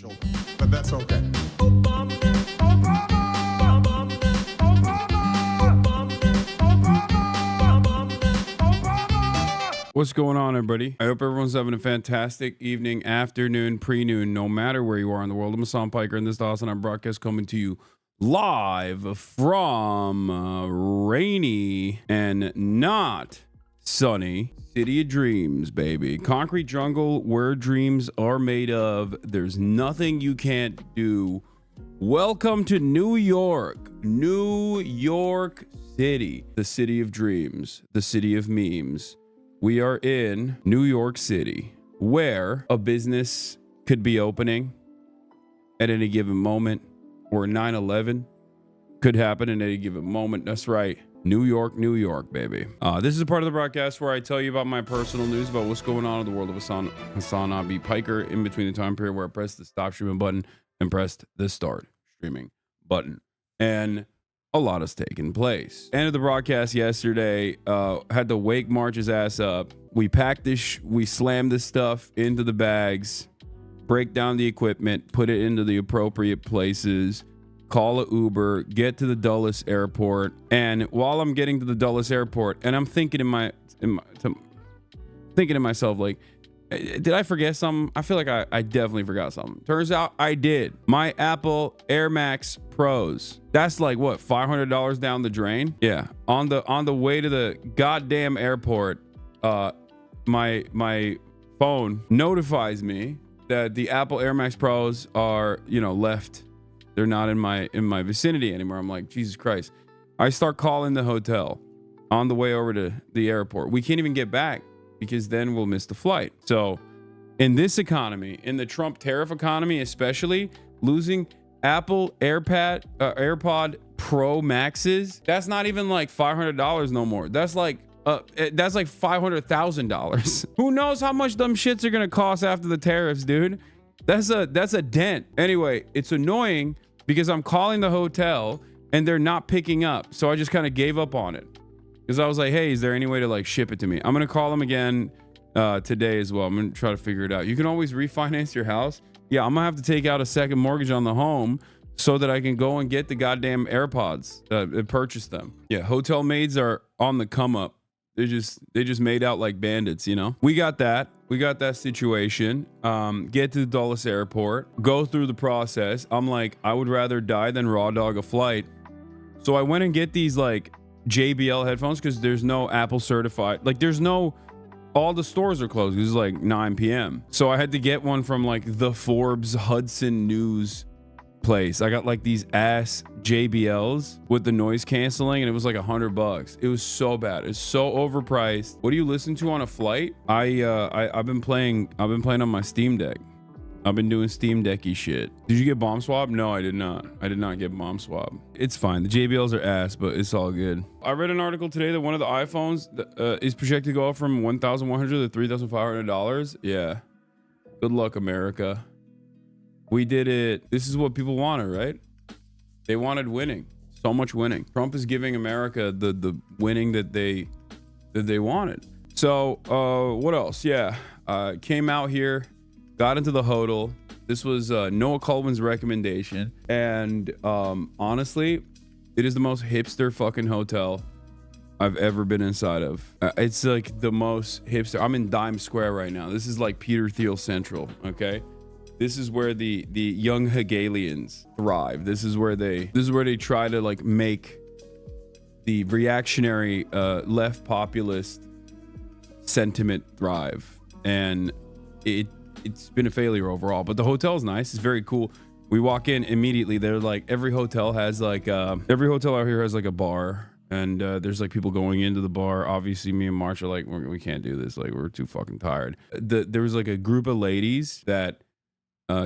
children, but that's okay. What's going on, everybody? I hope everyone's having a fantastic evening, afternoon, pre-noon, no matter where you are in the world. I'm Hassan Piker, and this is the HASANABI broadcast coming to you live from rainy and not sunny City of Dreams, baby. Concrete jungle where dreams are made of. There's nothing you can't do. Welcome to New York City, the city of dreams, the city of memes. We are in New York City, where a business could be opening at any given moment, or 9/11 could happen at any given moment. That's right. New York, baby. This is a part of the broadcast where I tell you about my personal news about what's going on in the world of HASANABI Piker in between the time period where I pressed the stop streaming button and pressed the start streaming button. And a lot has taken place. Ended the broadcast yesterday. Had to wake March's ass up. We packed this, we slammed this stuff into the bags, break down the equipment, put it into the appropriate places, call a Uber, get to the Dulles airport. And while I'm getting to the Dulles airport, and I'm thinking thinking to myself, like, did I forget something? I feel like I definitely forgot something. Turns out I did. My Apple Air Max Pros. That's like what, $500 down the drain? Yeah. On the way to the goddamn airport, my phone notifies me that the Apple Air Max Pros are, left. They're not in my vicinity anymore. I'm like, Jesus Christ. I start calling the hotel on the way over to the airport. We can't even get back, because then we'll miss the flight. So in this economy, in the Trump tariff economy especially, losing Apple AirPod Pro Maxes, that's not even like $500 no more. That's like $500,000. Who knows how much them shits are gonna cost after the tariffs, dude? That's a dent. Anyway, it's annoying because I'm calling the hotel and they're not picking up. So I just kind of gave up on it. Because I was like, hey, is there any way to like ship it to me? I'm going to call them again today as well. I'm going to try to figure it out. You can always refinance your house. Yeah, I'm going to have to take out a second mortgage on the home so that I can go and get the goddamn AirPods and purchase them. Yeah, hotel maids are on the come up. They just made out like bandits, We got that. We got that situation. Get to the Dulles airport. Go through the process. I'm like, I would rather die than raw dog a flight. So I went and get these like JBL headphones because there's no Apple certified, like all the stores are closed. It's like 9 p.m. So I had to get one from like the Forbes Hudson News place. I got like these ass JBLs with the noise canceling, and it was like $100. It was so bad. It's so overpriced. What do you listen to on a flight? I've been playing on my Steam Deck. I've been doing Steam Decky shit. Did you get bomb swab? No, I did not. I did not get bomb swab. It's fine. The JBLs are ass, but it's all good. I read an article today that one of the iPhones is projected to go up from $1,100 to $3,500. Yeah. Good luck, America. We did it. This is what people wanted, right? They wanted winning. So much winning. Trump is giving America the winning that they wanted. So what else? Yeah. Came out here. Got into the hodl. This was Noah Colvin's recommendation, and honestly, it is the most hipster fucking hotel I've ever been inside of. It's like the most hipster. I'm in Dime Square right now. This is like Peter Thiel Central. Okay, this is where the young Hegelians thrive. This is where they try to like make the reactionary left populist sentiment thrive, and it's been a failure overall, but the hotel's nice. It's very cool. We walk in immediately. They're like, every hotel has like every hotel out here has like a bar, and there's like people going into the bar. Obviously me and March are like, we can't do this. Like, we're too fucking tired. There was like a group of ladies that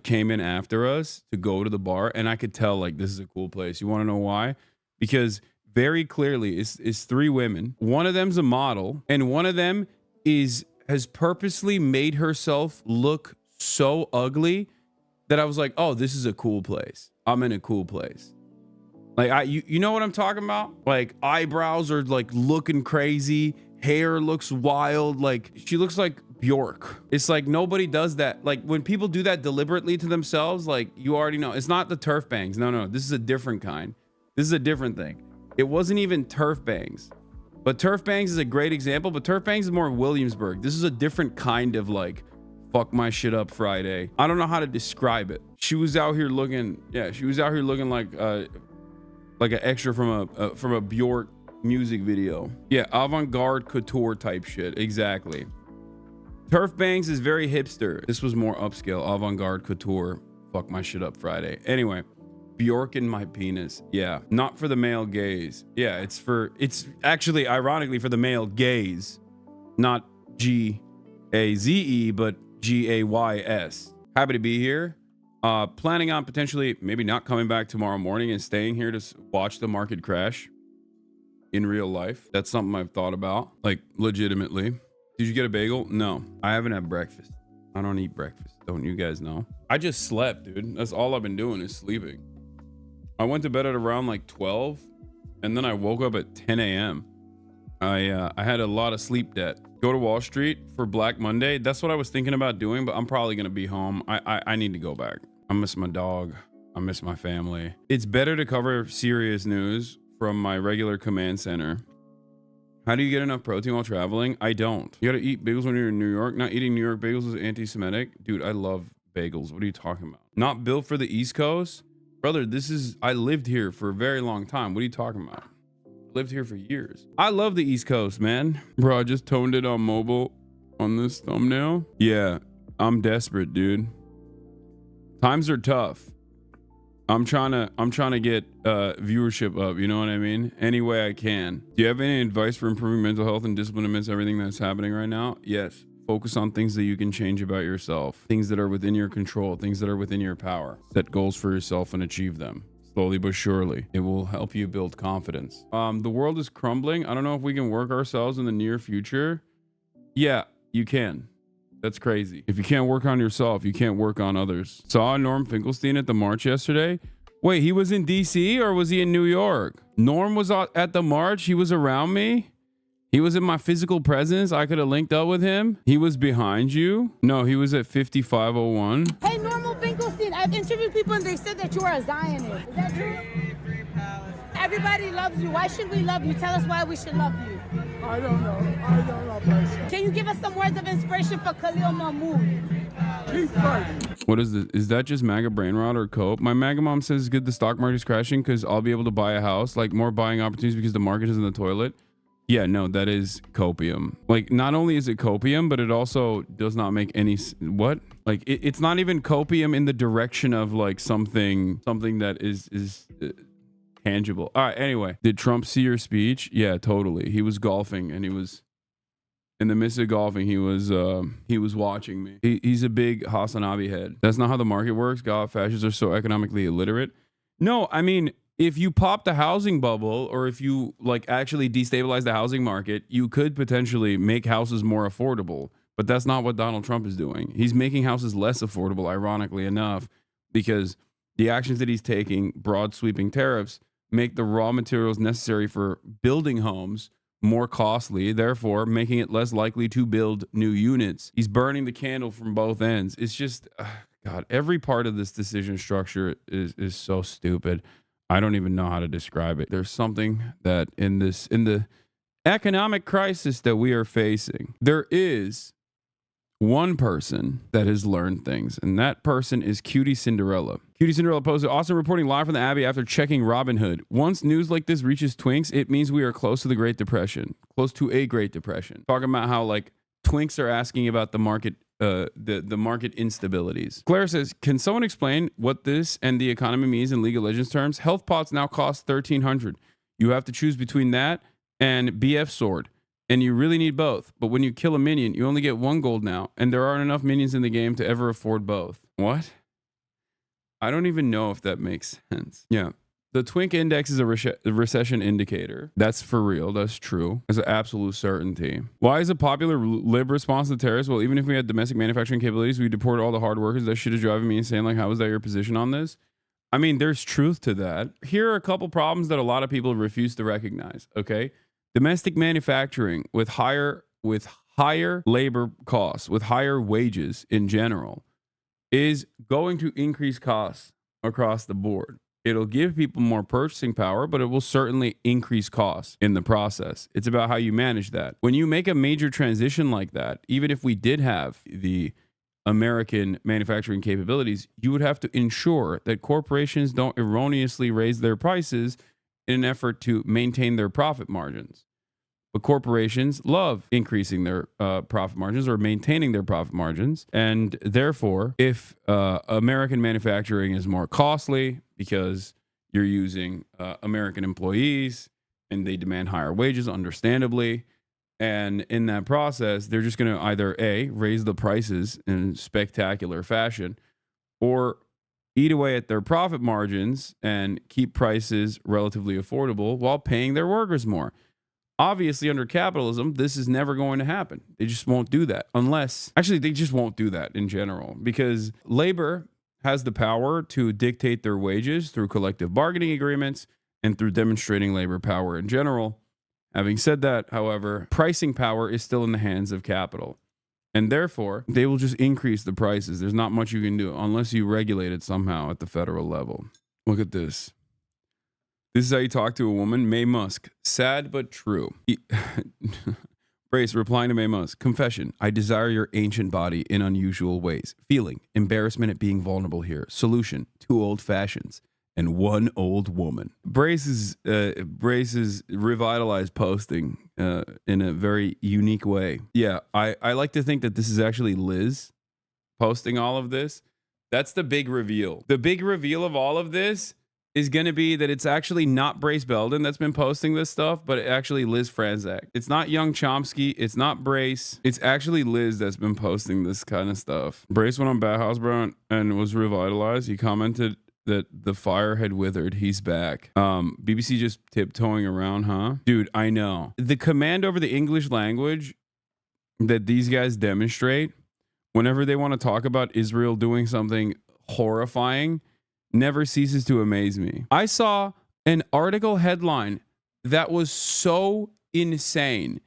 came in after us to go to the bar, and I could tell like this is a cool place. You want to know why? Because very clearly it's three women. One of them's a model, and one of them has purposely made herself look so ugly that I was like, oh, this is a cool place. I'm in a cool place. Like, you know what I'm talking about? Like, eyebrows are like looking crazy. Hair looks wild. Like, she looks like Bjork. It's like nobody does that. Like when people do that deliberately to themselves, like you already know. It's not the turf bangs. No. This is a different kind. This is a different thing. It wasn't even turf bangs. But turf bangs is a great example, but turf bangs is more Williamsburg. This is a different kind of like fuck my shit up Friday. I don't know how to describe it. She was out here looking, she was out here looking like an extra from a Bjork music video. Yeah, avant-garde couture type shit. Exactly. Turf bangs is very hipster. This was more upscale. Avant-garde couture. Fuck my shit up Friday. Anyway, Bjork in my penis. Yeah, not for the male gaze. Yeah, it's actually ironically for the male gaze, not G-A-Z-E, but G-A-Y-S. Happy to be here. Planning on potentially maybe not coming back tomorrow morning and staying here to watch the market crash in real life. That's something I've thought about, like legitimately. Did you get a bagel? No, I haven't had breakfast. I don't eat breakfast. Don't you guys know? I just slept, dude. That's all I've been doing is sleeping. I went to bed at around like 12 and then I woke up at 10 a.m. I had a lot of sleep debt. Go to Wall Street for Black Monday. That's what I was thinking about doing, but I'm probably going to be home. I need to go back. I miss my dog. I miss my family. It's better to cover serious news from my regular command center. How do you get enough protein while traveling? I don't. You got to eat bagels when you're in New York. Not eating New York bagels is anti-Semitic. Dude, I love bagels. What are you talking about? Not built for the East Coast? Brother, I lived here for a very long time. What are you talking about? Lived here for years. I love the East Coast, man. Bro, I just toned it on mobile on this thumbnail. Yeah, I'm desperate, dude. Times are tough. I'm trying to get viewership up, you know what I mean? Any way I can. Do you have any advice for improving mental health and discipline amidst everything that's happening right now? Yes. Focus on things that you can change about yourself, things that are within your control, things that are within your power. Set goals for yourself and achieve them. Slowly but surely, it will help you build confidence. The world is crumbling. I don't know if we can work ourselves in the near future. Yeah, you can. That's crazy. If you can't work on yourself, you can't work on others. Saw Norm Finkelstein at the march yesterday. Wait, he was in DC or was he in New York? Norm was at the march. He was around me. He was in my physical presence. I could have linked up with him. He was behind you. No, he was at 5501. Hey, Normal Finkelstein. I've interviewed people and they said that you are a Zionist. Is that true? Everybody loves you. Why should we love you? Tell us why we should love you. I don't know, person. Can you give us some words of inspiration for Khalil Mahmoud? Keep fighting. What is this? Is that just MAGA brain rot or cope? My MAGA mom says it's good the stock market is crashing because I'll be able to buy a house, like more buying opportunities because the market is in the toilet. Yeah, no, that is copium. Like, not only is it copium, but it also does not make any... What? Like, it's not even copium in the direction of, like, something that is tangible. All right, anyway. Did Trump see your speech? Yeah, totally. He was golfing, and he was... In the midst of golfing, he was watching me. He's a big HASANABI head. That's not how the market works. God, fascists are so economically illiterate. No, I mean... If you pop the housing bubble or if you like actually destabilize the housing market, you could potentially make houses more affordable. But that's not what Donald Trump is doing. He's making houses less affordable, ironically enough, because the actions that he's taking, broad sweeping tariffs, make the raw materials necessary for building homes more costly, therefore making it less likely to build new units. He's burning the candle from both ends. It's just, God, every part of this decision structure is so stupid. I don't even know how to describe it. There's something that in the economic crisis that we are facing, there is one person that has learned things, and that person is QTCINDERELLA. QTCINDERELLA posted, Austin reporting live from the Abbey after checking Robinhood. Once news like this reaches Twinks, it means we are close to the Great Depression, close to a Great Depression. Talking about how like Twinks are asking about the market the market instabilities. Claire says, can someone explain what this and the economy means in League of Legends terms? Health pots now cost $1,300. You have to choose between that and BF sword, and you really need both. But when you kill a minion, you only get 1 gold now, and there aren't enough minions in the game to ever afford both. What? I don't even know if that makes sense. Yeah. The Twink index is a recession indicator. That's for real. That's true. It's an absolute certainty. Why is a popular lib response to tariffs? Well, even if we had domestic manufacturing capabilities, we deport all the hard workers. That shit is driving me insane. Like, how is that your position on this? I mean, there's truth to that. Here are a couple problems that a lot of people refuse to recognize. Okay. Domestic manufacturing with higher higher labor costs, with higher wages in general, is going to increase costs across the board. It'll give people more purchasing power, but it will certainly increase costs in the process. It's about how you manage that. When you make a major transition like that, even if we did have the American manufacturing capabilities, you would have to ensure that corporations don't erroneously raise their prices in an effort to maintain their profit margins. But corporations love increasing their profit margins or maintaining their profit margins. And therefore, if American manufacturing is more costly because you're using American employees and they demand higher wages, understandably, and in that process, they're just going to either A, raise the prices in spectacular fashion, or eat away at their profit margins and keep prices relatively affordable while paying their workers more. Obviously, under capitalism, this is never going to happen. They just won't do that unless, actually, they just won't do that in general, because labor has the power to dictate their wages through collective bargaining agreements and through demonstrating labor power in general. Having said that, however, pricing power is still in the hands of capital, and therefore they will just increase the prices. There's not much you can do unless you regulate it somehow at the federal level. Look at this. This is how you talk to a woman. May Musk. Sad but true. Brace replying to May Musk. Confession. I desire your ancient body in unusual ways. Feeling. Embarrassment at being vulnerable here. Solution. 2 old fashions and 1 old woman. Brace's revitalized posting in a very unique way. Yeah, I like to think that this is actually Liz posting all of this. That's the big reveal. The big reveal of all of this is going to be that it's actually not Brace Belden that's been posting this stuff, but actually Liz Franzak. It's not Young Chomsky. It's not Brace. It's actually Liz that's been posting this kind of stuff. Brace went on Bad House Brown and was revitalized. He commented that the fire had withered. He's back. BBC just tiptoeing around, huh? Dude, I know. The command over the English language that these guys demonstrate whenever they want to talk about Israel doing something horrifying never ceases to amaze me. I saw an article headline that was so insane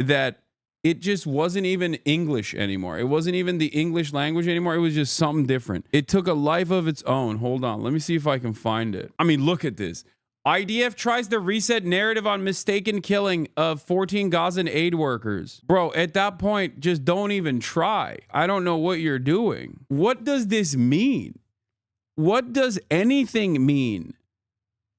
that it just wasn't even English anymore. It wasn't even the English language anymore. It was just something different. It took a life of its own. Hold on. Let me see if I can find it. I mean, look at this. IDF tries to reset narrative on mistaken killing of 14 Gazan aid workers. Bro, at that point, just don't even try. I don't know what you're doing. What does this mean? What does anything mean?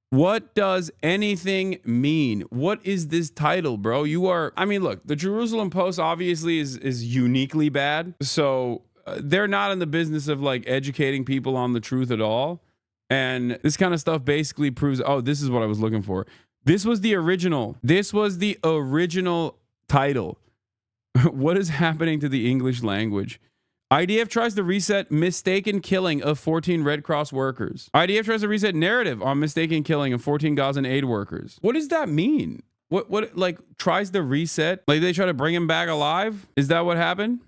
What does anything mean? What is this title, bro? You are, I mean, look, the Jerusalem Post obviously is uniquely bad. So they're not in the business of like educating people on the truth at all. And this kind of stuff basically proves, oh, this is what I was looking for. This was the original. This was the original title. What is happening to the English language? IDF tries to reset mistaken killing of 14 Red Cross workers. IDF tries to reset narrative on mistaken killing of 14 Gazan aid workers. What does that mean? What like tries to reset? Like they try to bring him back alive? Is that what happened?